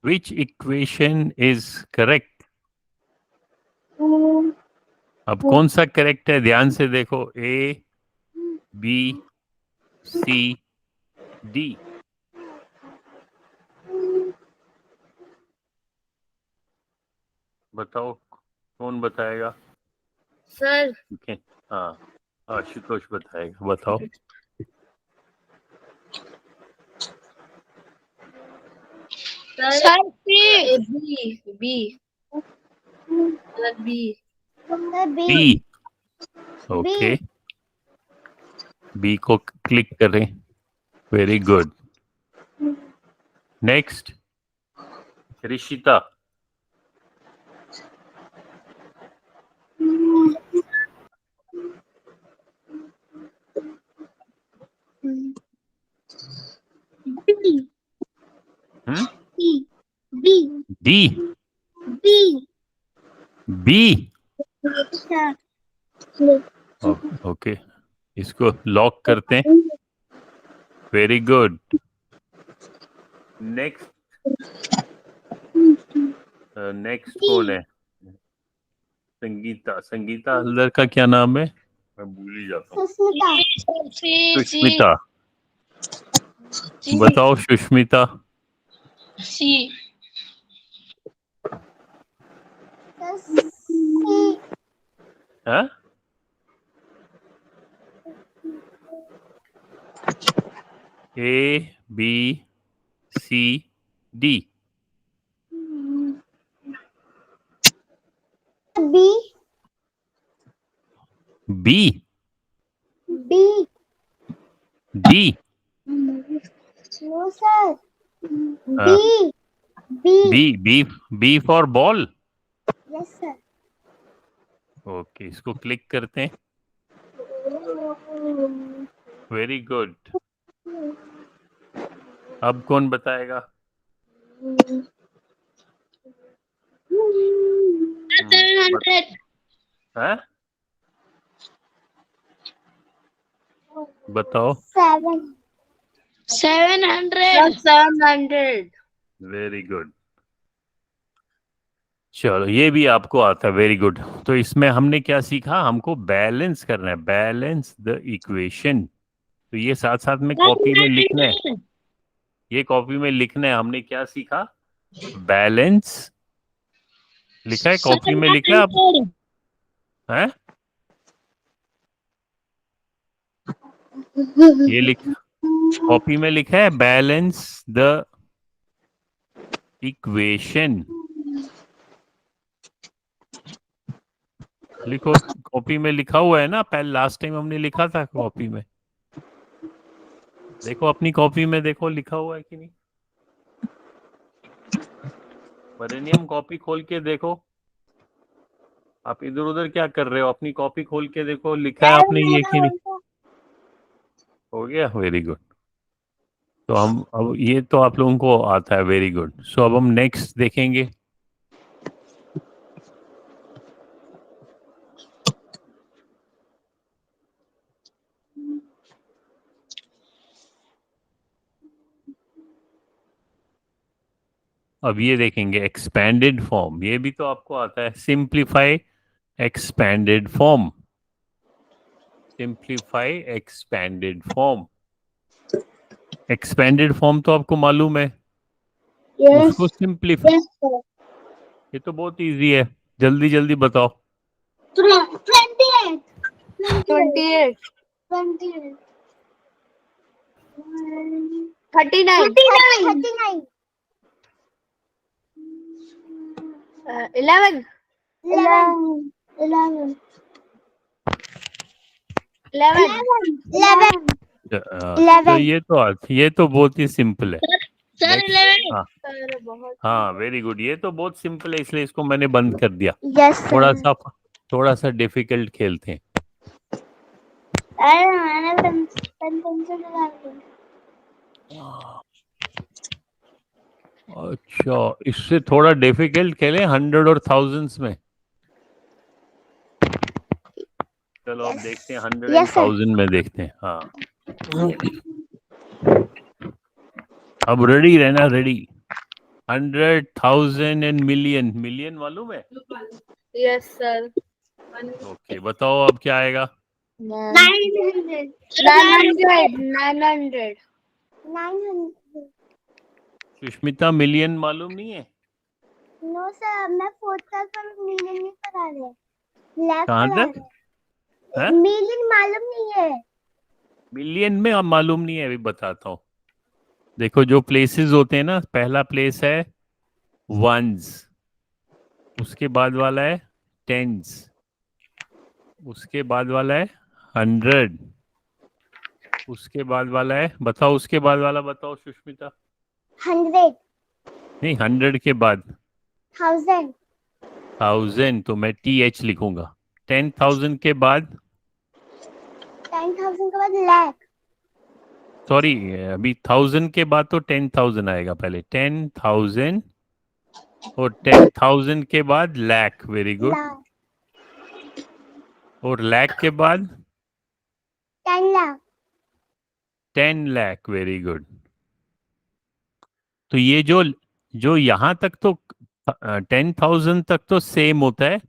Which equation is correct? अब कौन सा करेक्ट है, ध्यान से देखो. A, B, C, D. बताओ कौन बताएगा? सर हाँ, आशुतोष बताएगा. बताओ. Sir B B B B. Okay, B को क्लिक करें. Very good. Next, Rishita. D. B. Okay, इसको लॉक करते हैं. Very good. नेक्स्ट, नेक्स्ट कौन है? संगीता. संगीता हल्दर का क्या नाम है? मैं भूल ही जाता हूँ. सुष्मिता. बताओ सुष्मिता. सी हाँ? A, B, C, D. B. D. No, sir. B for ball. Yes, sir. Okay, इसको क्लिक करते हैं. Very good. अब कौन बताएगा? हाँ? बताओ. 700 वेरी गुड. चलो, ये भी आपको आता है. Very good. तो इसमें हमने क्या सीखा? हमको बैलेंस करना है. Balance the equation. तो ये साथ साथ में कॉपी में लिखना है. ये कॉपी में लिखना है. हमने क्या सीखा? बैलेंस. लिखा है कॉपी में, लिखा है आप? हैं? ये लिख, कॉपी में लिखा है बैलेंस द इक्वेशन. लिखो, कॉपी में लिखा हुआ है ना. पहले लास्ट टाइम हमने लिखा था कॉपी में. देखो अपनी कॉपी में, देखो लिखा हुआ है कि नहीं. वरेनियम, कॉपी खोल के देखो. आप इधर उधर क्या कर रहे हो? अपनी कॉपी खोल के देखो, लिखा है आपने ये कि नहीं. हो गया. Very good. तो हम अब, ये तो आप लोगों को आता है. Very good. सो अब हम नेक्स्ट देखेंगे. अब ये देखेंगे एक्सपैंडेड फॉर्म. ये भी तो आपको आता है. Simplify expanded form. Simplify expanded form. Expanded form तो आपको मालूम है. उसको सिंप्लीफाई. ये तो बहुत इजी है. जल्दी जल्दी बताओ. 28. 28 39 39. 11 11. 11 तो ये तो बहुत ही सिंपल है. Sir Next. 11 हाँ. सर बहुत हाँ, वेरी गुड. ये तो बहुत सिंपल है, इसलिए इसको मैंने बंद कर दिया. Yes, sir. थोड़ा सा डिफिकल्ट खेलते हैं. अरे मैंने पेन पेंसिल डाल दी. अच्छा, इससे थोड़ा डिफिकल्ट खेलें. 100 और 1000s में. चलो अब देखते हैं. 100 Yes, sir. 1000 में देखते हैं. हाँ, अब रेडी रहना. रेडी. 100,000 एंड मिलियन, मिलियन मालूम है? Yes sir. ओके, बताओ अब क्या आएगा? 900. 900 900 900. सुष्मिता, मिलियन मालूम नहीं है? नो सर, मैं फोर्थ क्लास में मिलियन नहीं पढ़ा रहे, लैख कहाँ पढ़ा तक रहे। है? मिलियन मालूम नहीं है। मिलियन में अब मालूम नहीं है, अभी बताता हूँ। देखो, जो प्लेसेस होते हैं ना, पहला प्लेस है वंस, उसके बाद वाला है टेंस, उसके बाद वाला है 100, उसके बाद वाला है, बताओ उसके बाद वाला बताओ सुष्मिता। 100. नहीं, 100 के बाद 1000. 1000, तो मैं TH लिखूंगा। 10,000 के बाद, 10,000 के बाद लैख. सॉरी, अभी 1000 के बाद तो 10,000 आएगा, पहले 10,000, और 10,000 के बाद लाख, वेरी गुड, लाख. और लाख के बाद 10 लाख. 10 lakh, very good. तो ये जो जो यहाँ तक तो 10,000 तक तो सेम होता है,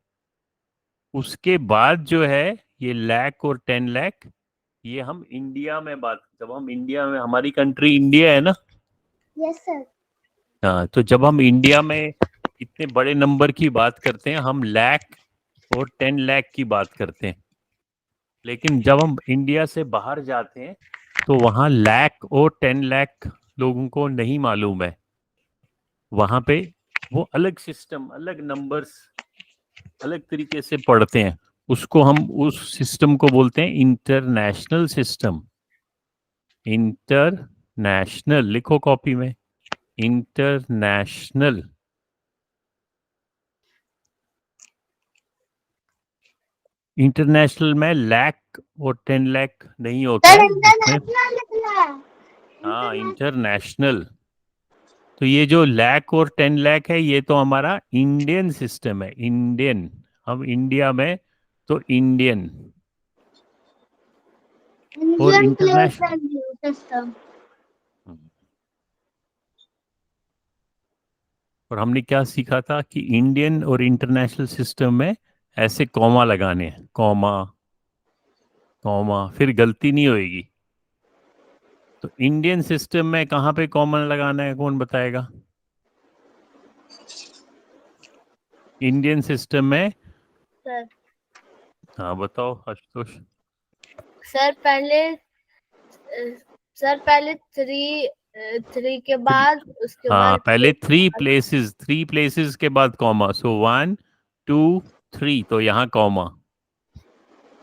उसके बाद जो है ये लाख और 10 लाख, ये हम इंडिया में बात, जब हम इंडिया में, हमारी कंट्री इंडिया है ना, यस सर. हाँ, तो जब हम इंडिया में इतने बड़े नंबर की बात करते हैं, हम लाख और 10 लाख की बात करते हैं। लेकिन जब हम इंडिया से बाहर जाते हैं तो वहाँ लाख और 10 लाख लोगों को नहीं मालूम है। वहाँ पे वो अलग सिस्टम, अलग नंबर्स, अलग तरीके से पढ़ते हैं। उसको हम, उस सिस्टम को बोलते हैं इंटरनेशनल सिस्टम। इंटरनेशनल लिखो कॉपी में, इंटरनेशनल। इंटरनेशनल में लाख और 10 लाख नहीं होता सर है उसमें। इंटरनेशनल लिखना है. हाँ, इंटरनेशनल. इंटरनेशनल। तो ये जो लाख और 10 लाख है, ये तो हमारा इंडियन सिस्टम है, इंडियन। हम इंडिया में तो इंडियन, और Indian place international. And system. और हमने क्या सीखा था कि इंडियन और इंटरनेशनल सिस्टम में ऐसे कॉमा लगाने हैं, कॉमा कॉमा, फिर गलती नहीं होएगी। तो इंडियन सिस्टम में कहाँ पे कॉमा लगाना है, कौन बताएगा? इंडियन सिस्टम में, सर। हाँ बताओ आशुतोष। सर पहले थ्री थ्री के बाद, उसके हाँ, बाद पहले थ्री प्लेसेस के बाद कॉमा, सो 1 2 3, तो यहाँ कॉमा,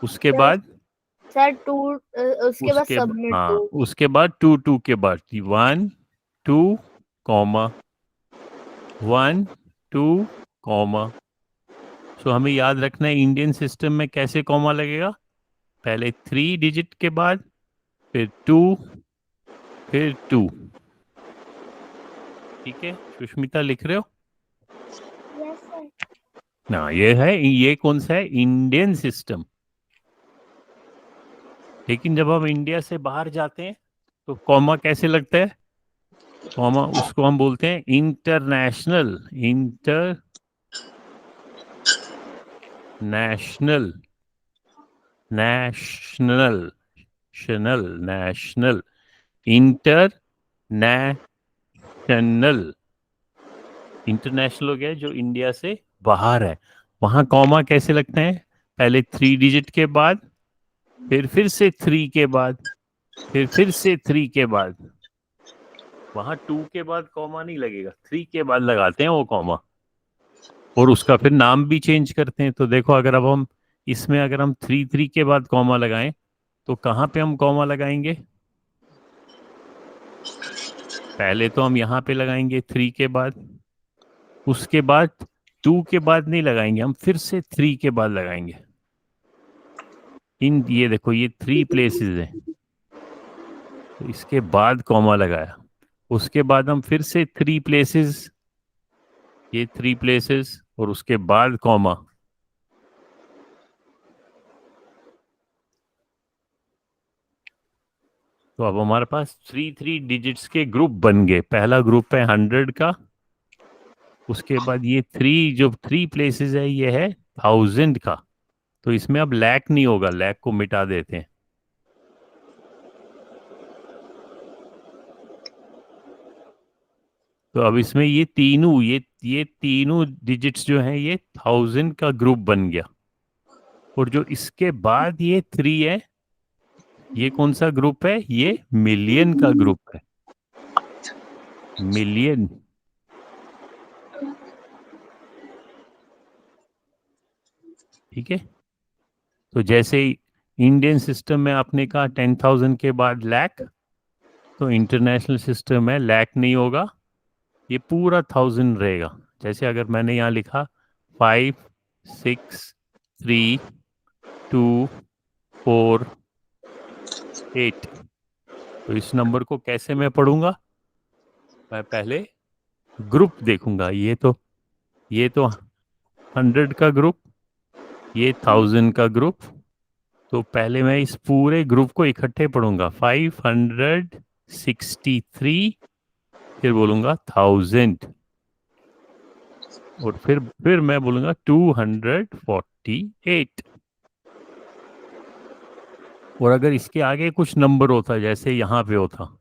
उसके सर बाद, सर टू, उसके बाद सबमिट हाँ, टू। उसके बाद 2 2 के बाद 1 2 कॉमा, 1 2 कॉमा। सो हमें याद रखना है इंडियन सिस्टम में कैसे कॉमा लगेगा, पहले 3 डिजिट के बाद, फिर 2, फिर 2। ठीक है सुष्मिता, लिख रहे हो यस सर. ना? ये है, ये कौन सा है, इंडियन सिस्टम। लेकिन जब हम इंडिया से बाहर जाते हैं तो कॉमा कैसे लगता है? कॉमा, उसको हम बोलते हैं इंटरनेशनल, इंटरनेशनल, नेशनल, शनल, नेशनल, इंटरनेशनल। इंटरनेशनल हो गया जो इंडिया से बाहर है। वहां कॉमा कैसे लगते हैं, पहले 3 डिजिट के बाद, फिर से 3 के बाद, फिर से 3 के बाद। वहां 2 के बाद कॉमा नहीं लगेगा, 3 के बाद लगाते हैं वो कॉमा, और उसका फिर नाम भी चेंज करते हैं। तो देखो, अगर अब हम इसमें, अगर हम 3 के बाद कॉमा लगाएं तो कहाँ पे हम कॉमा लगाएंगे? पहले तो हम यहाँ पे लगाएंगे 3 के बाद, उसके बाद 2 के बाद नहीं लगाएंगे, हम फिर से 3 के बाद लगाएंगे। ये देखो, ये 3 प्लेसेस हैं, तो इसके बाद कॉमा लगाया, उसके बाद हम फिर से 3 प्लेसेस, ये 3 प्लेसेस, और उसके बाद कॉमा। तो अब हमारे पास 3 3 डिजिट्स के ग्रुप बन गए। पहला ग्रुप है 100 का, उसके बाद ये जो 3 प्लेसेस है ये है 1000 का। तो इसमें अब लैक नहीं होगा, लैक को मिटा देते हैं। तो अब इसमें ये तीनों डिजिट्स जो हैं ये 1000 का ग्रुप बन गया। और जो इसके बाद ये 3 है, ये कौन सा ग्रुप है? ये मिलियन का ग्रुप है, मिलियन। ठीक है। तो जैसे इंडियन सिस्टम में आपने कहा 10,000 के बाद लैक, तो इंटरनेशनल सिस्टम में लैक नहीं होगा, ये पूरा 1000 रहेगा। जैसे अगर मैंने यहाँ लिखा 5 6 3 2 4 8, तो इस नंबर को कैसे मैं पढ़ूंगा? मैं पहले ग्रुप देखूंगा। ये तो 100 का ग्रुप, ये 1000 का ग्रुप। तो पहले मैं इस पूरे ग्रुप को इकट्ठे पढ़ूंगा, 563, फिर बोलूंगा 1000, और फिर मैं बोलूंगा 248। और अगर इसके आगे कुछ नंबर होता, जैसे यहाँ पे होता,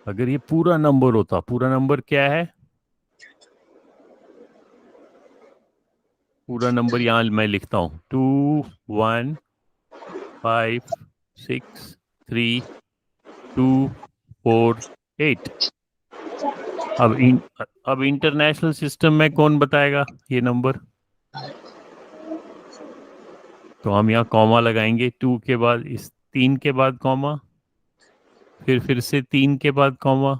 अगर ये पूरा नंबर होता, पूरा नंबर क्या है? पूरा नंबर यहाँ मैं लिखता हूँ 2 1 5 6 3 2 4 8। अब इंटरनेशनल सिस्टम में कौन बताएगा ये नंबर? तो हम यहाँ कॉमा लगाएंगे, 2 के बाद, इस 3 के बाद कॉमा, फिर से 3 के बाद कॉमा,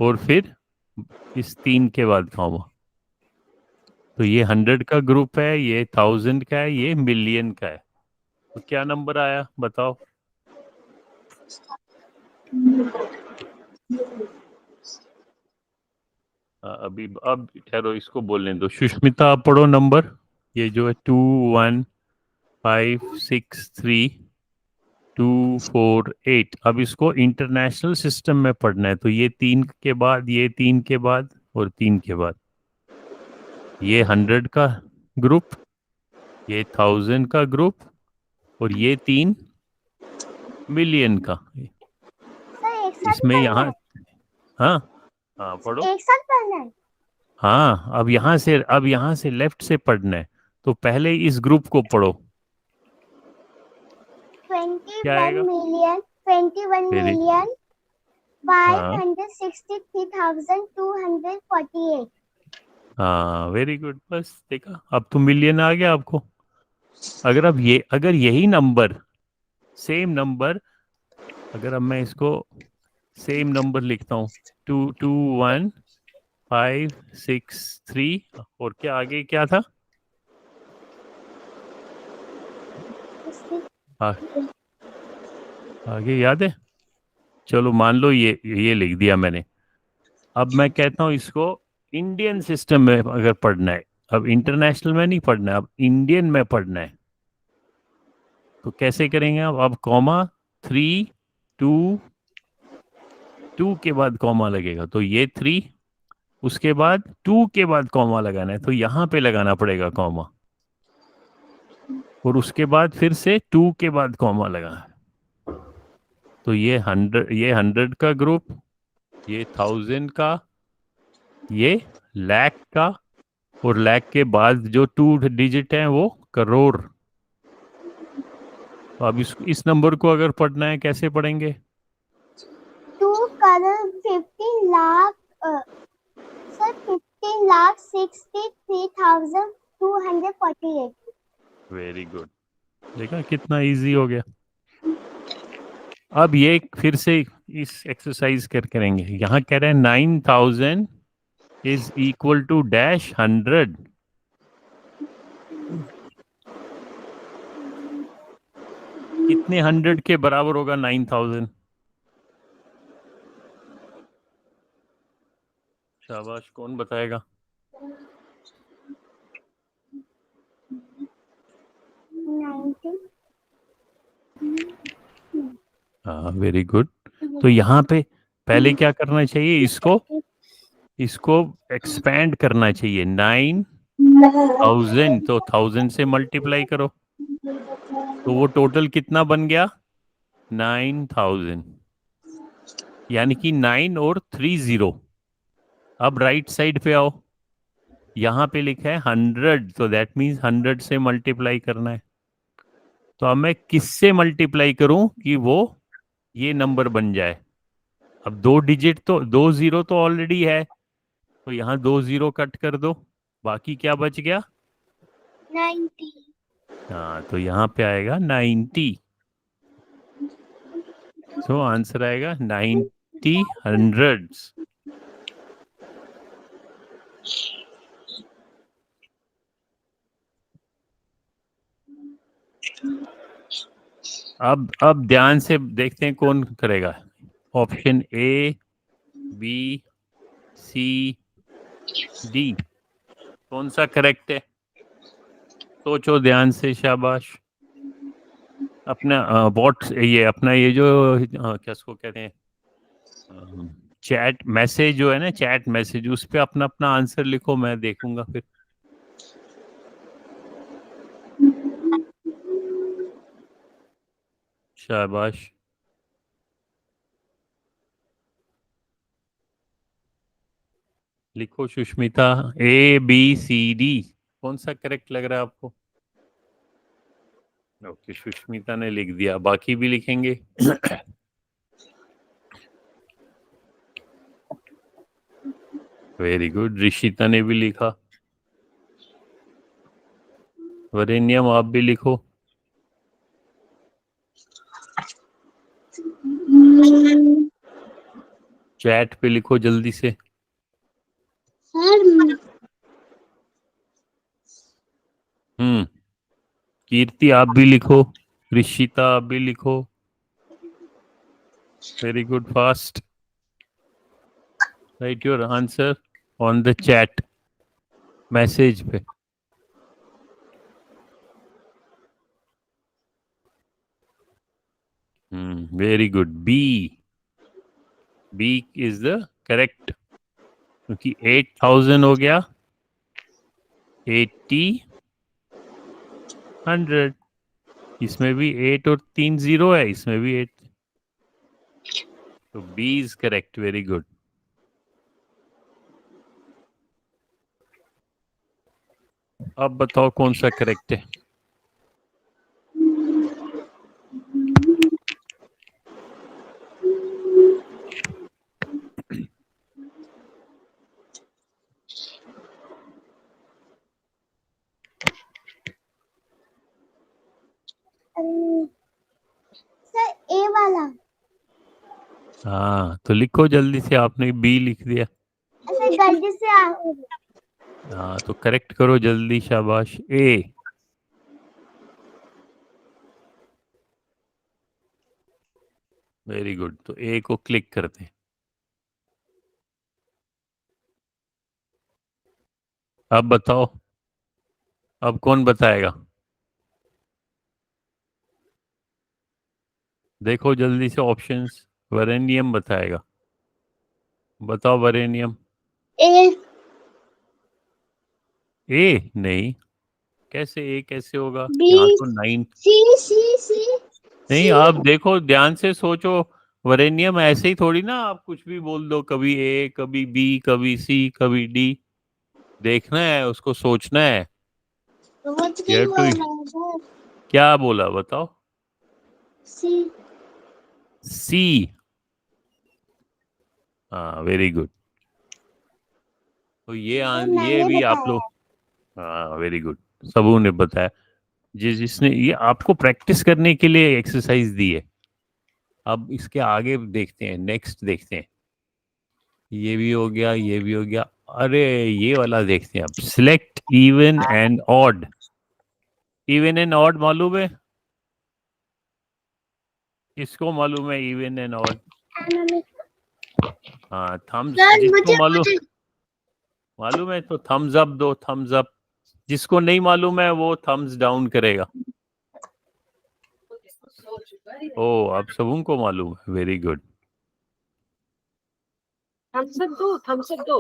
और फिर इस 3 के बाद कॉमा। तो ये 100 का ग्रुप है, ये 1000 का है, ये मिलियन का है। तो क्या नंबर आया बताओ? अब ठहरो, इसको बोलने दो। सुष्मिता आप पढ़ो नंबर, ये जो है 2 1 5 6 3 2 4 8। अब इसको इंटरनेशनल सिस्टम में पढ़ना है, तो ये 3 के बाद, ये 3 के बाद, और 3 के बाद, ये 100 का ग्रुप, ये 1000 का ग्रुप, और ये 3 मिलियन का। सर एक साथ इसमें पढ़ना यहाँ, है? हाँ हाँ पढ़ो। एक साथ पढ़ना है? हाँ, अब यहाँ से लेफ्ट से पढ़ना है। तो पहले इस ग्रुप को पढ़ो, क्या 21 आएगा? मिलियन 21 वेरी, मिलियन हाँ 563,248। हाँ, वेरी गुड। बस देखा, अब तो मिलियन आ गया आपको। अगर यही नंबर, सेम नंबर, अगर अब मैं इसको सेम नंबर लिखता हूँ, 2 2 1 5 6 3, और क्या आगे क्या था? आ, आगे याद है? चलो मान लो ये लिख दिया मैंने। अब मैं कहता हूँ इसको इंडियन सिस्टम में अगर पढ़ना है, अब इंटरनेशनल में नहीं पढ़ना है, अब इंडियन में पढ़ना है, तो कैसे करेंगे? अब कॉमा 3 2 2 के बाद कॉमा लगेगा, तो ये 3, उसके बाद 2 के बाद कॉमा लगाना है, तो यहाँ पे लगाना पड़ेगा कॉमा, और उसके बाद फिर से 2 के बाद कॉमा लगाना है। तो ये 100 का ग्रुप, ये 1000 का, ये लाख का, और लाख के बाद जो 2 डिजिट हैं वो करोड़। तो अब इस नंबर को अगर पढ़ना है कैसे पढ़ेंगे? 2 crore 15 lakh sir 15,63,248। Very good, देखा कितना इजी हो गया। अब ये फिर से इस एक्सरसाइज करेंगे। यहाँ कह रहे हैं 9000 इज इक्वल टू डैश 100। कितने 100 के बराबर होगा 9000? शाबाश, कौन बताएगा? 90। हाँ, वेरी गुड। तो यहाँ पे पहले क्या करना चाहिए? इसको इसको एक्सपैंड करना चाहिए। 9,000 तो 1000 से मल्टीप्लाई करो, तो वो टोटल कितना बन गया? 9,000, यानी कि 9 और 3 0। अब राइट साइड पे आओ, यहाँ पे लिखा है 100, तो दैट मीन्स 100 से मल्टीप्लाई करना है। तो अब मैं किससे मल्टीप्लाई करूं कि वो ये नंबर बन जाए? अब 2 डिजिट तो 2 जीरो तो ऑलरेडी है, तो यहाँ 2 जीरो कट कर दो, बाकी क्या बच गया? 90। हाँ, तो यहाँ पे आएगा 90। तो आंसर आएगा 90 हंड्रेड्स। अब ध्यान से देखते हैं कौन करेगा। Option A, B, C, D, कौन सा करेक्ट है? सोचो ध्यान से, शाबाश। अपना ये अपना ये जो क्या इसको कहते हैं, चैट मैसेज जो है ना, चैट मैसेज, उस पे अपना अपना आंसर लिखो, मैं देखूंगा फिर। शाबाश। लिखो Sushmita, A B C D, कौन सा करेक्ट लग रहा है आपको? ओके, सुष्मिता ने लिख दिया, बाकी भी लिखेंगे। वेरी गुड, ऋषिता ने भी लिखा। वरेण्यम, आप भी लिखो। चैट पे लिखो जल्दी से। कीर्ति आप भी लिखो, ऋषिता आप भी लिखो। Very good, fast. Write your answer on the chat message पे। Very good, B, B is the correct, क्योंकि 8,000 हो गया 80 100, इसमें भी 8 और 3 0 है, इसमें भी 8, तो B is correct. Very good. अब बताओ कौन सा करेक्ट है? सर ए वाला। हाँ, तो लिखो जल्दी से, आपने बी लिख दिया। सर गलती से हाँ, तो करेक्ट करो जल्दी, शाबाश। ए, वेरी गुड, तो ए को क्लिक करते हैं। अब बताओ, अब कौन बताएगा? देखो जल्दी से ऑप्शंस, वरेनियम बताएगा। बताओ वरेनियम। ए। ए नहीं, कैसे ए कैसे होगा? बी। यहाँ तो 9। सी। नहीं, आप देखो ध्यान से सोचो, वरेनियम ऐसे ही थोड़ी ना आप कुछ भी बोल दो, कभी ए कभी बी कभी सी कभी डी। देखना है उसको, सोचना है। Here to, क्या बोला बताओ? सी। सी, हाँ वेरी गुड। तो ये मैंने भी आप बताया। लोग, हाँ वेरी गुड, सबू ने बताया। जिसने ये आपको प्रैक्टिस करने के लिए एक्सरसाइज दी है। अब इसके आगे देखते हैं, नेक्स्ट देखते हैं। ये भी हो गया, ये भी हो गया। अरे ये वाला देखते हैं अब, select even and odd. Even and odd मालूम है? किसको मालूम है इवन एंड ऑड? हाँ, थम्स, जिसको मालूम है तो थम्स अप दो, थम्स अप। जिसको नहीं मालूम है वो थम्स डाउन करेगा। ओ, आप सबों को मालूम है, वेरी गुड। थम्स अप दो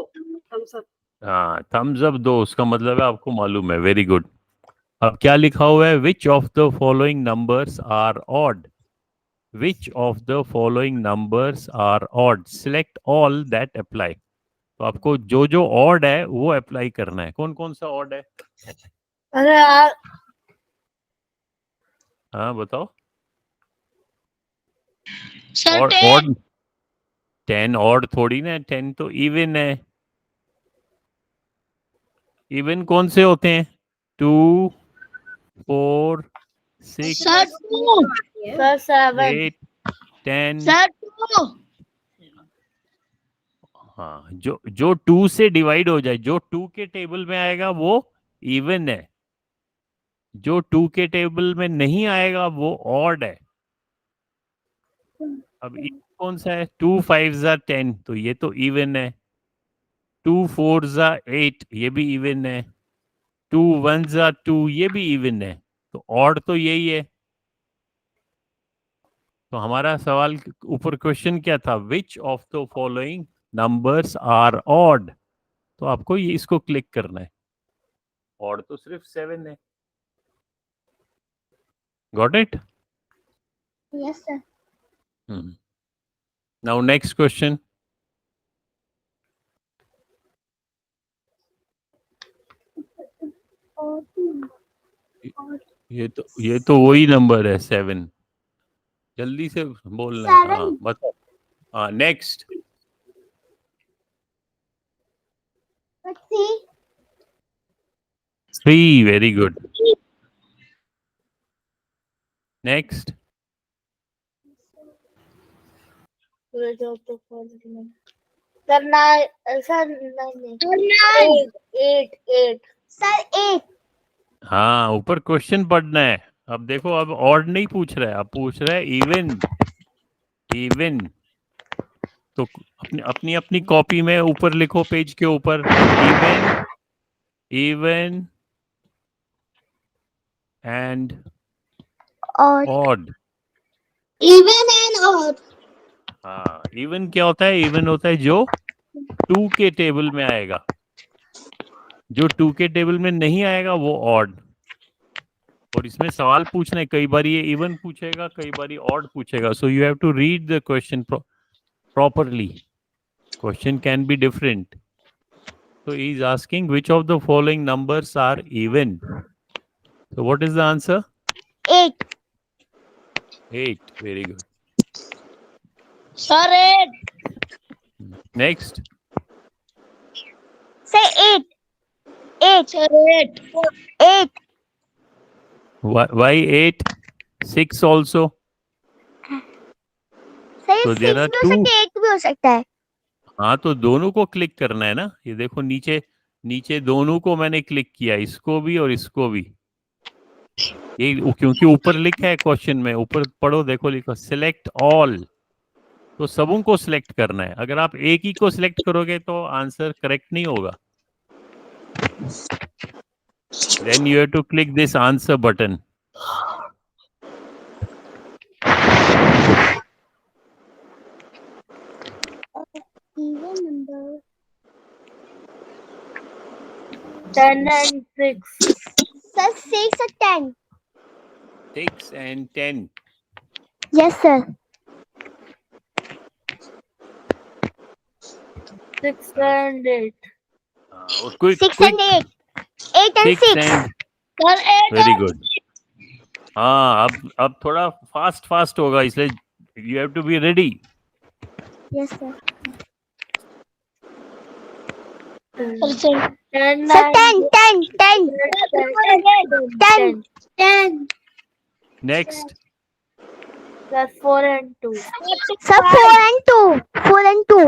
हाँ, थम्स अप दो, उसका मतलब है आपको मालूम है। Very good. अब क्या लिखा हुआ है? Which of the following numbers are odd? Which of the following numbers are odd? Select all that apply. तो आपको जो जो ऑड है वो अप्लाई करना है। कौन कौन सा ऑड है? अरे यार हाँ बताओ। सर और 10। ऑड 10 ऑड थोड़ी ना, 10 तो इवन है। इवन कौन से होते हैं? 2, 4, 6, सर 2। सर 7 8, 10। सर 2। हाँ, जो जो 2 से डिवाइड हो जाए, जो 2 के टेबल में आएगा वो इवन है। जो 2 के टेबल में नहीं आएगा वो ऑड है। अब even कौन सा है? 2 5 जा 10, तो ये तो इवन है। 2 4 जा 8, ये भी इवन है। 2 1 जा 2, ये भी इवन है। तो ऑड तो यही है। तो हमारा सवाल ऊपर क्वेश्चन क्या था? Which of the following numbers are odd? तो आपको ये इसको क्लिक करना है। ऑड तो सिर्फ 7 है। Got it? Yes sir. Now next question. ये तो वही नंबर है 7। जल्दी से बोलना है। हाँ 7। बताओ। हाँ next. Let's see. 3, very good. Next. Sir 9 sir नहीं Sir 9। 8 8 सर 8। हाँ, ऊपर क्वेश्चन पढ़ना है। अब देखो, अब ऑड नहीं पूछ रहा है, अब पूछ रहा है इवन। इवन तो अपनी अपनी अपनी कॉपी में ऊपर लिखो, पेज के ऊपर, इवन इवन एंड और ऑड। Even and odd. हाँ, इवन क्या होता है? इवन होता है जो 2 के टेबल में आएगा। जो 2 के टेबल में नहीं आएगा वो ऑड। और इसमें सवाल पूछना है, कई बार ये इवन पूछेगा, कई बार ऑड पूछेगा। So you have to read the question properly. Question can be different. So he is asking which of the following numbers are even. So what is the answer? 8। 8. Very good. Sir 8। Next. Sir 8। 8 sir 8। 8 Why 8? 6 also. Sir So 6 there are भी हो 2. सकता है, 8 भी हो सकता है। हाँ, तो दोनों को क्लिक करना है ना। ये देखो नीचे, नीचे दोनों को मैंने क्लिक किया, इसको भी और इसको भी। ये क्योंकि ऊपर लिखा है क्वेश्चन में, ऊपर पढ़ो, देखो लिखो सिलेक्ट ऑल। तो सबों को सिलेक्ट करना है। अगर आप एक ही को सिलेक्ट करोगे तो आंसर करेक्ट नहीं होगा। Then you have to click this answer button. Even number 10 and 6 sir 6 और 10। 6 and 10. Yes sir. 6 and 8 और quick, 6 quick. and 8। 8 and 6 6। and sir 8 very good. हाँ, अब थोड़ा फास्ट होगा, इसलिए you have to be ready. Yes sir. 10 sir and 10 10 10 10। Next. Sir 4 and 2 sir 4 and 2। 4 and 2।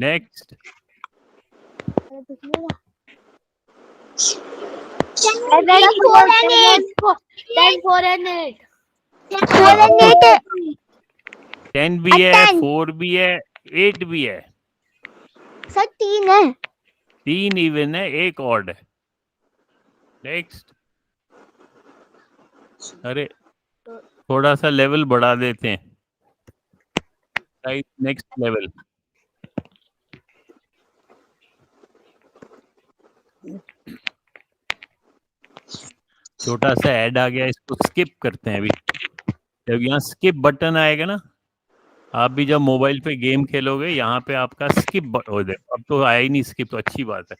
Next. 4 and 8। 10 4 and 8 4 and 8। 10 भी है, 10। 4 भी है, 8 भी है। सर 3 है। 3 इवन है, 1 ऑड है। नेक्स्ट। अरे थोड़ा सा लेवल बढ़ा देते हैं। Right, next level. छोटा सा ऐड आ गया, इसको स्किप करते हैं अभी। जब यहाँ स्किप बटन आएगा ना, आप भी जब मोबाइल पे गेम खेलोगे, यहाँ पे आपका स्किप हो जाए। अब तो आया ही नहीं स्किप, तो अच्छी बात है।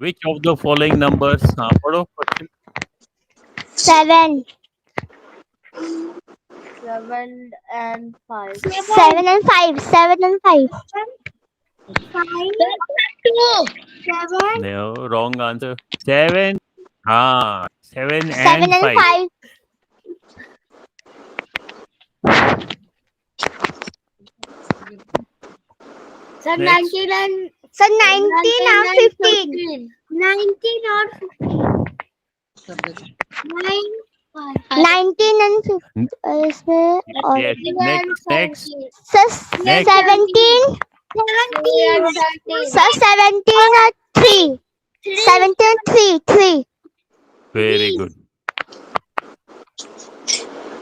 Which of the following numbers, हाँ पढ़ो question. 7 7 and 5. 7 and 5 7 and 5 No, wrong answer. 7, हाँ 7 7 and and 5. 5 Sir, Next. 19 and Sir, 19 and 15 19 or 19 and 15 इसमें और Yes, next. Sir, Next. 17 Sir, 17 and 3 17 and 3 Very good.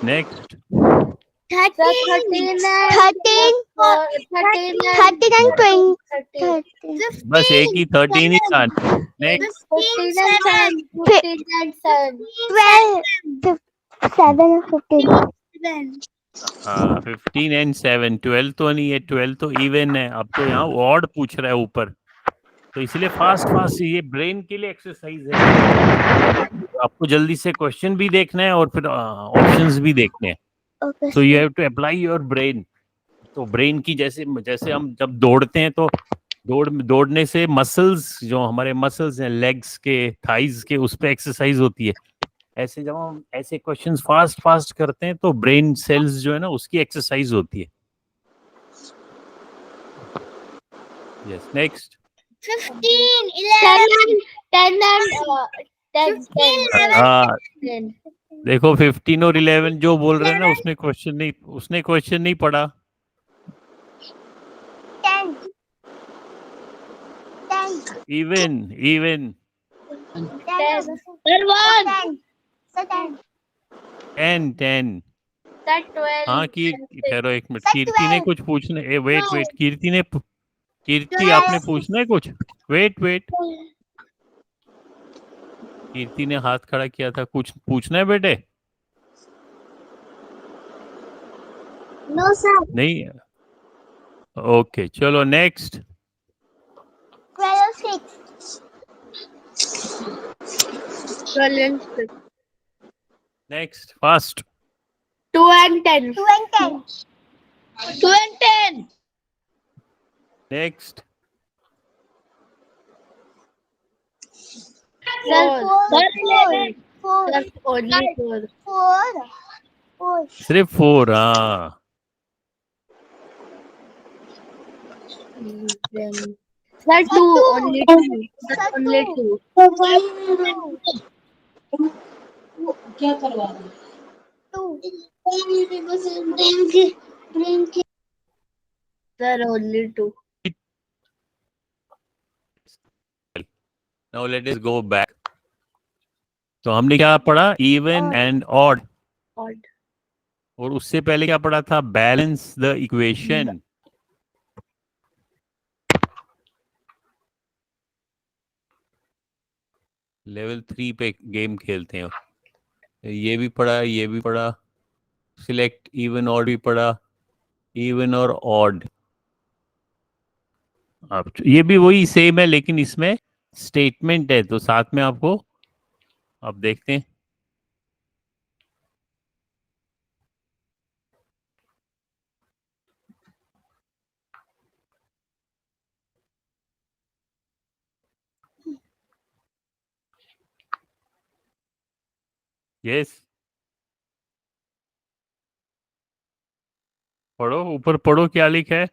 Next. 13 and 13 13 and 20 13 बस एक ही 13 ही था। Next. 15 and 7 12 7 and 15 हाँ 15 and 7, 12 तो नहीं है, 12 तो इवन है। अब तो यहाँ ऑड पूछ रहा है ऊपर, तो इसलिए फास्ट ये ब्रेन के लिए एक्सरसाइज है। आपको जल्दी से क्वेश्चन भी देखना है और फिर ऑप्शंस भी देखने हैं। Okay, so you have to apply your brain. तो ब्रेन की जैसे हम जब दौड़ते हैं तो दौड़ने से मसल्स, जो हमारे मसल्स हैं लेग्स के, थाइज के, उस पर एक्सरसाइज होती है। ऐसे जब हम ऐसे क्वेश्चंस फास्ट करते हैं तो ब्रेन सेल्स जो है ना, उसकी एक्सरसाइज होती है। Yes, next. 15 11 10 and 10 देखो 15 और 11 जो बोल रहे हैं ना, उसने क्वेश्चन नहीं पढ़ा। 10 इवन 10। हाँ ठहरो एक मिनट, कीर्ति ने कुछ पूछना है। वेट, कीर्ति आपने पूछना है कुछ? वेट, कीर्ति ने हाथ खड़ा किया था, कुछ पूछना है बेटे? No sir नहीं, ओके चलो next. 12 6 next fast. 2 and 10 2 and 10 2 and 10 next. 4 सिर्फ 4, हाँ। Sir, 2 only 2 only 2 क्या करवा रहे 2 Sir, only 2 now let us go back. तो हमने क्या पढ़ा? Even and odd. odd और उससे पहले क्या पढ़ा था? Balance the equation. लेवल 3 पे गेम खेलते हैं। ये भी पढ़ा, सिलेक्ट इवन ऑड भी पढ़ा, इवन और ऑड। अब ये भी वही सेम है, लेकिन इसमें स्टेटमेंट है, तो साथ में आपको अब देखते हैं। यस, पढ़ो, ऊपर पढ़ो क्या लिखा है।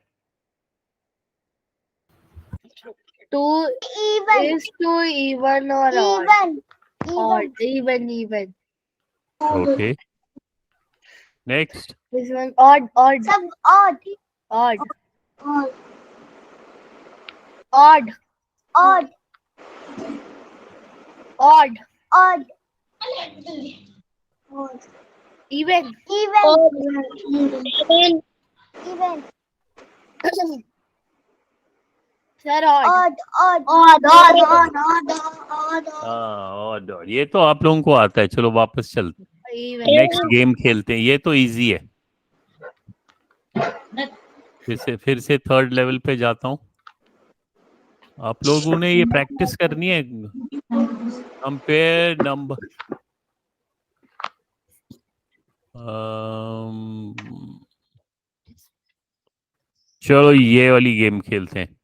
2 even is to even or odd even okay next. this one odd sub odd odd odd odd odd odd odd even even sir odd. odd Odd. और ये तो आप लोगों को आता है। चलो वापस चलते, Even. नेक्स्ट गेम खेलते हैं। ये तो इजी है। फिर से थर्ड लेवल पे जाता हूँ। आप लोगों ने ये प्रैक्टिस करनी है। कंपेयर नंबर, चलो ये वाली गेम खेलते हैं।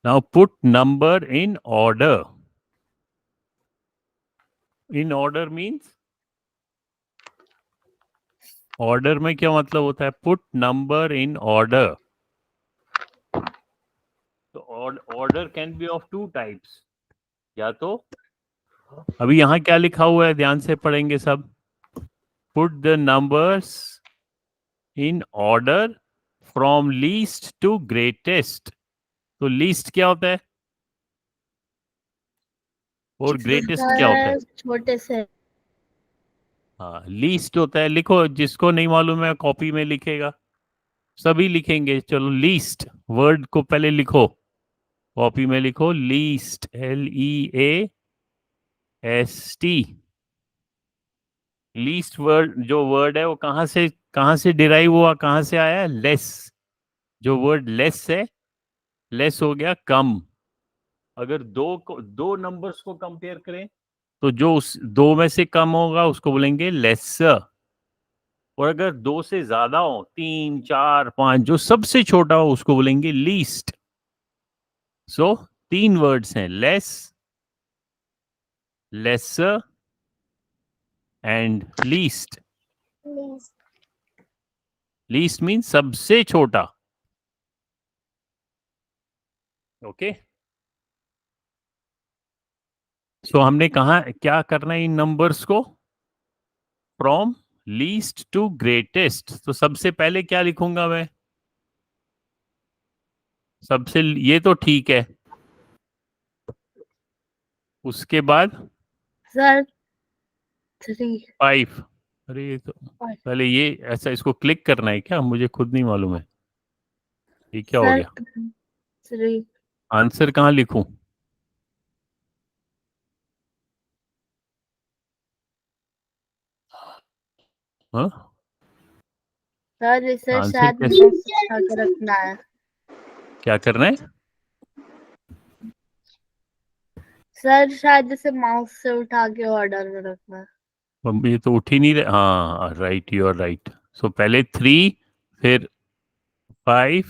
Now put number in order. In order means, order में क्या मतलब होता है? Put number in order. तो order can be of two types. या तो अभी यहाँ क्या लिखा हुआ है, ध्यान से पढ़ेंगे सब। Put the numbers in order from least to greatest. तो लीस्ट क्या होता है और ग्रेटेस्ट क्या होता है? सर छोटे से. हाँ, लीस्ट होता है। लिखो, जिसको नहीं मालूम है कॉपी में लिखेगा, सभी लिखेंगे। चलो लीस्ट वर्ड को पहले लिखो, कॉपी में लिखो लीस्ट, LEAST। लीस्ट वर्ड, जो वर्ड है वो कहाँ से डिराइव हुआ, कहाँ से आया? लेस। जो वर्ड लेस है, लेस हो गया कम। अगर दो नंबर्स को कंपेयर करें तो जो उस दो में से कम होगा उसको बोलेंगे लेसर। और अगर दो से ज्यादा हो, 3, 4, 5, जो सबसे छोटा हो उसको बोलेंगे लीस्ट। सो 3 वर्ड्स हैं, less, lesser and least. least least mean सबसे छोटा। ओके, सो हमने कहा क्या करना है इन नंबर्स को? From least to greatest. तो सबसे पहले क्या लिखूंगा मैं? सबसे, ये तो ठीक है। उसके बाद सर 3. 5। अरे ये तो पहले ये ऐसा, इसको क्लिक करना है क्या? मुझे खुद नहीं मालूम है ये क्या हो सर गया। 3. आंसर कहाँ लिखूं? हाँ, सर इसे आंसर शायद कैसे, माउस उठा के रखना है. क्या करना है? सर शायद इसे माउस से उठा के ऑर्डर में रखना है. अब ये तो उठ ही नहीं रहा। हाँ राइट, यू आर राइट। सो पहले 3, फिर 5,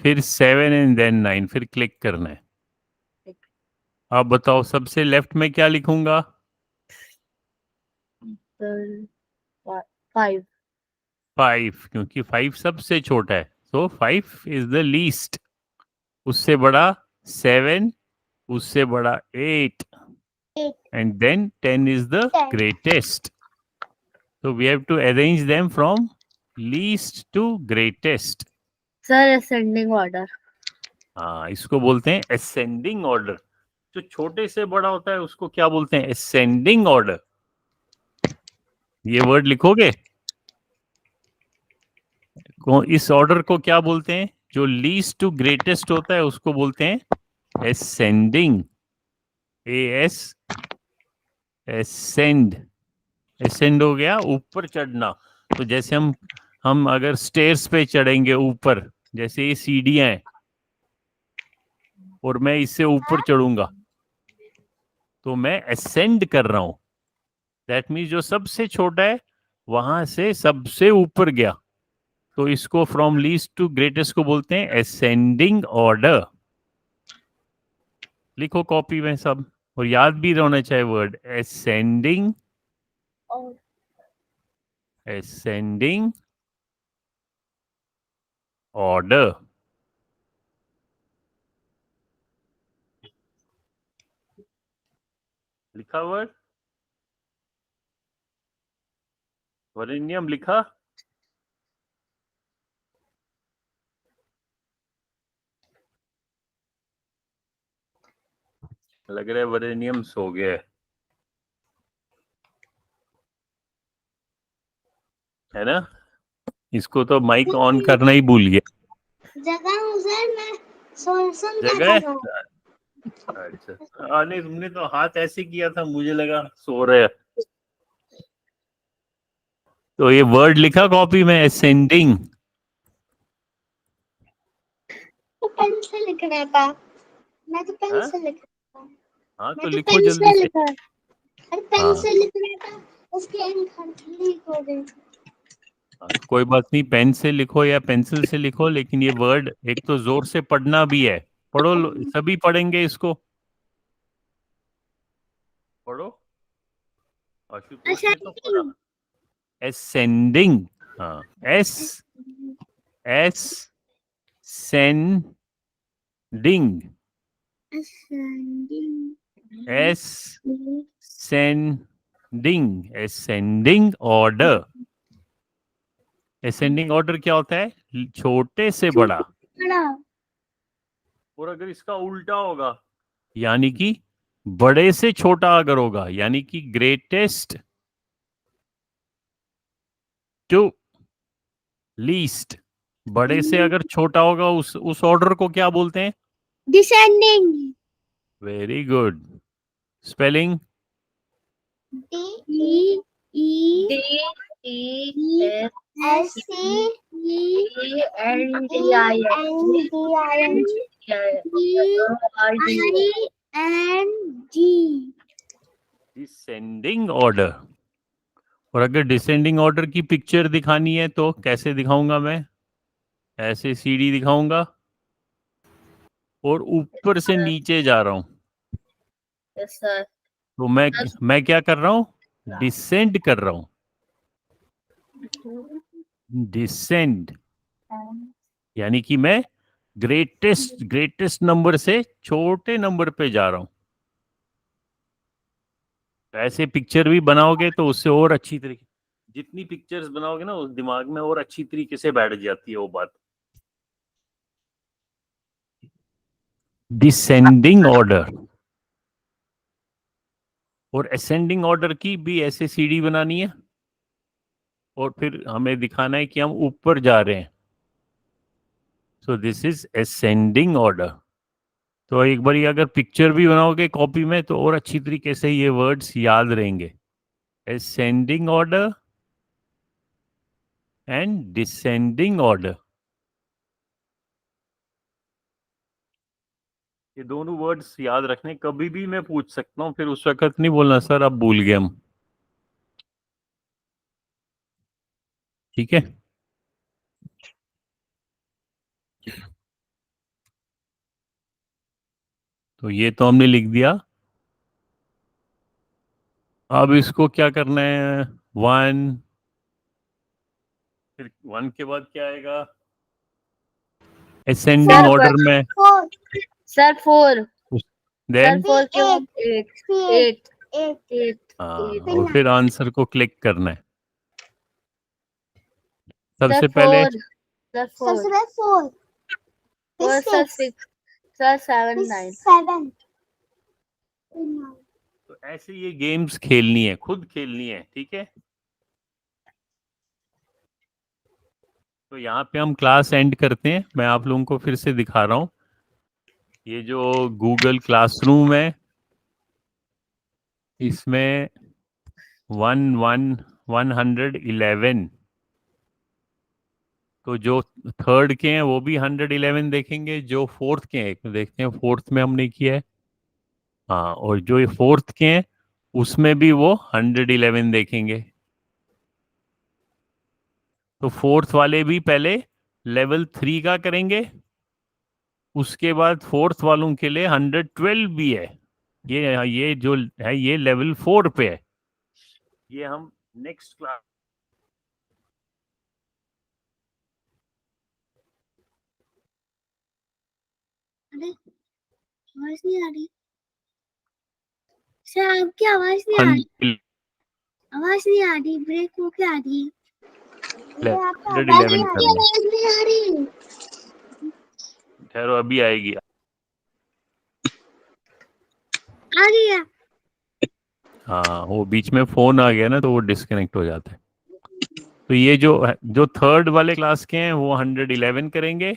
फिर 7 एंड देन 9, फिर क्लिक करना है। आप बताओ सबसे लेफ्ट में क्या लिखूंगा? सर 5. 5, क्योंकि 5 सबसे छोटा है। सो 5 इज द लीस्ट। उससे बड़ा 7, उससे बड़ा 8, 8 and then 10 is the 10 greatest. So we have to arrange them from least to greatest. Sir ascending order. हाँ, इसको बोलते हैं ascending order। जो छोटे से बड़ा होता है उसको क्या बोलते हैं? ascending order। ये वर्ड लिखोगे, इस ऑर्डर को क्या बोलते हैं? जो लीस्ट टू ग्रेटेस्ट होता है उसको बोलते हैं ascending। AS, ascend। ascend हो गया ऊपर चढ़ना। तो जैसे हम अगर स्टेयर्स पे चढ़ेंगे ऊपर, जैसे ये सीढ़ियां हैं और मैं इससे ऊपर चढ़ूंगा, तो मैं ascend कर रहा हूं। दैट मीन्स जो सबसे छोटा है वहां से सबसे ऊपर गया। तो इसको फ्रॉम लीस्ट टू ग्रेटेस्ट को बोलते हैं ascending order। लिखो कॉपी में सब, और याद भी रहना चाहिए वर्ड ascending। और ascending order। लिखा वर्ड, वरेण्यम लिखा? लग रहा है वरेण्यम सो गया है। है ना। इसको तो माइक ऑन करना ही भूल गया। जगह हूँ सर, मैं सुन क्या जगह कर रहा हूँ। अच्छा, नहीं तुमने तो हाथ ऐसे किया था, मुझे लगा सो रहे। तो ये वर्ड लिखा कॉपी में, असेंडिंग। तो पेन से लिखना था, मैं तो पेन हाँ से लिख रहा था। हाँ, तो मैं तो लिखो पेन जल्दी से से। लिखा, अरे पेन हाँ से लिखना था, उसकी इंक लीक हो गई। हाँ, तो कोई बात नहीं, पेन से लिखो या पेंसिल से लिखो, लेकिन ये वर्ड एक तो जोर से पढ़ना भी है। पढ़ो, सभी पढ़ेंगे इसको। पढ़ो, आशुतोष अच्छा ने तो पढ़ा। असेंडिंग। हाँ, S S sending, S sending, ascending order. Ascending order क्या होता है? छोटे से बड़ा। और अगर इसका उल्टा होगा, यानी कि बड़े से छोटा अगर होगा, यानी कि ग्रेटेस्ट टू लीस्ट, बड़े से अगर छोटा होगा, उस ऑर्डर को क्या बोलते हैं? Descending. Very good. Spelling? D E D E S C E N D E I N D I N G I N G। Descending order. और अगर डिसेंडिंग ऑर्डर की पिक्चर दिखानी है तो कैसे दिखाऊंगा मैं? ऐसे सीढ़ी दिखाऊंगा और ऊपर से नीचे जा रहा हूं। Yes, sir. तो मैं क्या कर रहा हूं? डिसेंड कर रहा हूं। डिसेंड यानी कि मैं ग्रेटेस्ट नंबर से छोटे नंबर पे जा रहा हूं। तो ऐसे पिक्चर भी बनाओगे तो उससे और अच्छी तरीके, जितनी पिक्चर्स बनाओगे ना, उस दिमाग में और अच्छी तरीके से बैठ जाती है वो बात। डिसेंडिंग ऑर्डर और असेंडिंग ऑर्डर की भी ऐसे सीढ़ी बनानी है, और फिर हमें दिखाना है कि हम ऊपर जा रहे हैं। So this is ascending order. तो एक बार अगर पिक्चर भी बनाओगे कॉपी में तो और अच्छी तरीके से ये वर्ड्स याद रहेंगे। Ascending order and descending order, ये दोनों वर्ड्स याद रखने। कभी भी मैं पूछ सकता हूँ, फिर उस वक्त नहीं बोलना सर अब भूल गए हम। ठीक है। तो ये तो हमने लिख दिया। अब इसको क्या करना है? वन, फिर वन के बाद क्या आएगा? असेंडिंग Sir, ऑर्डर में। Four sir, 4. Sir, देन 4 के बाद 8. एट 8. एट 8. हाँ, 8. और फिर आंसर को क्लिक करना है। Sir, सबसे पहले 4. Sir, 4. सबसे पहले फोर, 4, sir, 6. Sir, 7, 9. सेवन। तो ऐसे ये गेम्स खेलनी है, खुद खेलनी है, ठीक है। तो यहाँ पे हम क्लास एंड करते हैं। मैं आप लोगों को फिर से दिखा रहा हूँ। ये जो गूगल क्लासरूम है, इसमें 111 तो जो थर्ड के हैं वो भी 111 देखेंगे, जो फोर्थ के हैं देखते हैं, फोर्थ में हमने किया है। हाँ, और जो ये फोर्थ के हैं उसमें भी वो 111 देखेंगे। तो फोर्थ वाले भी पहले लेवल 3 का करेंगे, उसके बाद फोर्थ वालों के लिए 112 भी है। ये जो है ये लेवल 4 पे है। ये हम नेक्स्ट क्लास। अरे आवाज नहीं आ रही सर, आपकी आवाज नहीं आ रही, आवाज नहीं आ रही, ब्रेक होके आ रही है। 111 करना। आवाज नहीं आ रही। ठहरो, अभी आएगी। आ रही है। हाँ, वो बीच में फोन आ गया ना तो वो डिस्कनेक्ट हो जाता है। तो ये जो थर्ड वाले क्लास के हैं वो 111 करेंगे।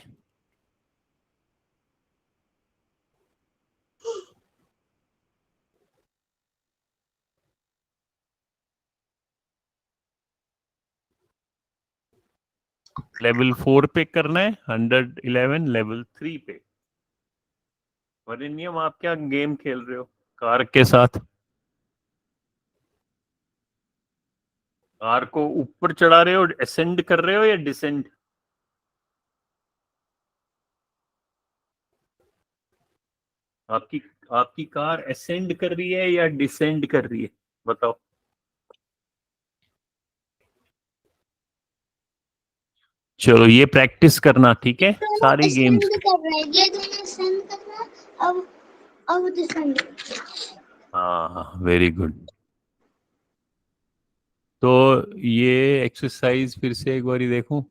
लेवल 4 पे करना है 111, लेवल 3 पे। वरिनियम आप क्या गेम खेल रहे हो कार के साथ? कार को ऊपर चढ़ा रहे हो, असेंड कर रहे हो या डिसेंड? आपकी आपकी कार असेंड कर रही है या डिसेंड कर रही है, बताओ। चलो ये प्रैक्टिस करना, ठीक है, सारी गेम्स। कर रहे हैं ये दोनों सेंड कर रहा है अब डिसेंड। हाँ, वेरी गुड। तो ये एक्सरसाइज फिर से एक बार देखूं।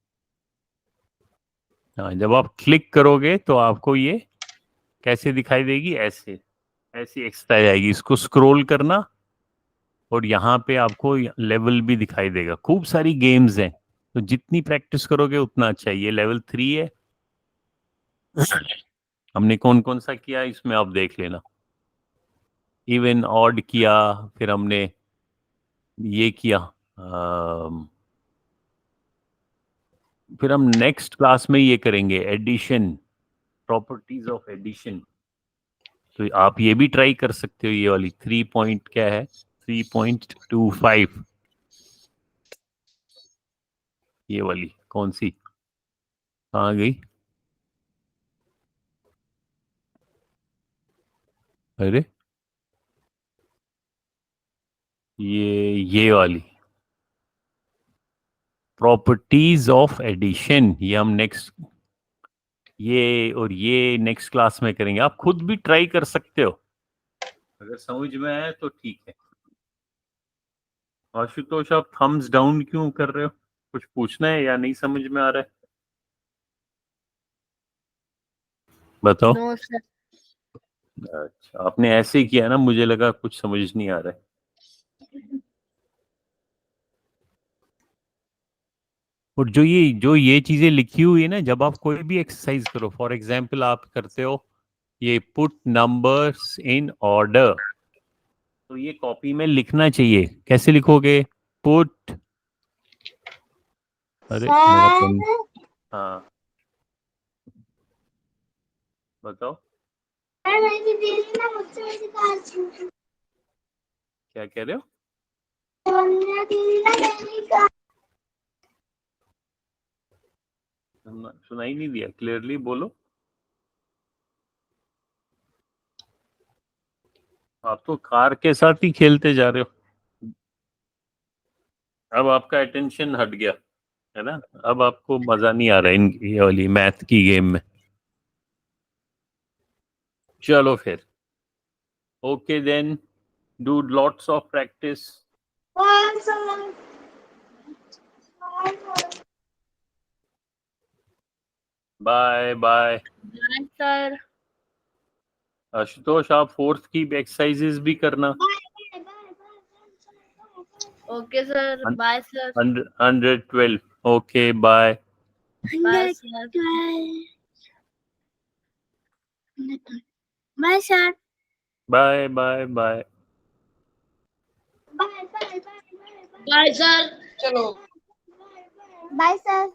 हाँ, जब आप क्लिक करोगे तो आपको ये कैसे दिखाई देगी, ऐसे ऐसी एक्सरसाइज आएगी। इसको स्क्रॉल करना और यहाँ पे आपको लेवल भी दिखाई देगा। खूब सारी गेम्स हैं, तो जितनी प्रैक्टिस करोगे उतना अच्छा है। ये लेवल 3 है। हमने कौन कौन सा किया इसमें आप देख लेना। इवन ऑड किया, फिर हमने ये किया, फिर हम नेक्स्ट क्लास में ये करेंगे एडिशन, प्रॉपर्टीज ऑफ एडिशन। तो आप ये भी ट्राई कर सकते हो। ये वाली 3 पॉइंट क्या है, 3.25, ये वाली कौन सी कहाँ गई? अरे ये वाली प्रॉपर्टीज ऑफ एडिशन, ये हम नेक्स्ट, ये और ये नेक्स्ट क्लास में करेंगे। आप खुद भी ट्राई कर सकते हो, अगर समझ में आए तो ठीक है। आशुतोष आप थम्स डाउन क्यों कर रहे हो? कुछ पूछना है या नहीं समझ में आ रहा है, बताओ। No sir. अच्छा, आपने ऐसे ही किया ना, मुझे लगा कुछ समझ नहीं आ रहा है। और जो ये चीजें लिखी हुई है ना, जब आप कोई भी एक्सरसाइज करो, फॉर एग्जांपल आप करते हो ये पुट नंबर्स इन ऑर्डर, तो ये कॉपी में लिखना चाहिए। कैसे लिखोगे? पुट, अरे मेरा पेन, हाँ बताओ क्या कह रहे हो? सुनाई नहीं दिया, क्लियरली बोलो। आप तो कार के साथ ही खेलते जा रहे हो। अब आपका अटेंशन हट गया है ना, अब आपको मजा नहीं आ रहा इन ये वाली मैथ की गेम में। चलो फिर, okay then, do lots of practice. Bye bye. Sir. Ashutosh आप फोर्थ की एक्सरसाइजेस भी करना। Okay sir, bye sir. 112, okay bye. Bye sir. Bye sir. Bye bye bye. Bye sir. चलो बाय सर।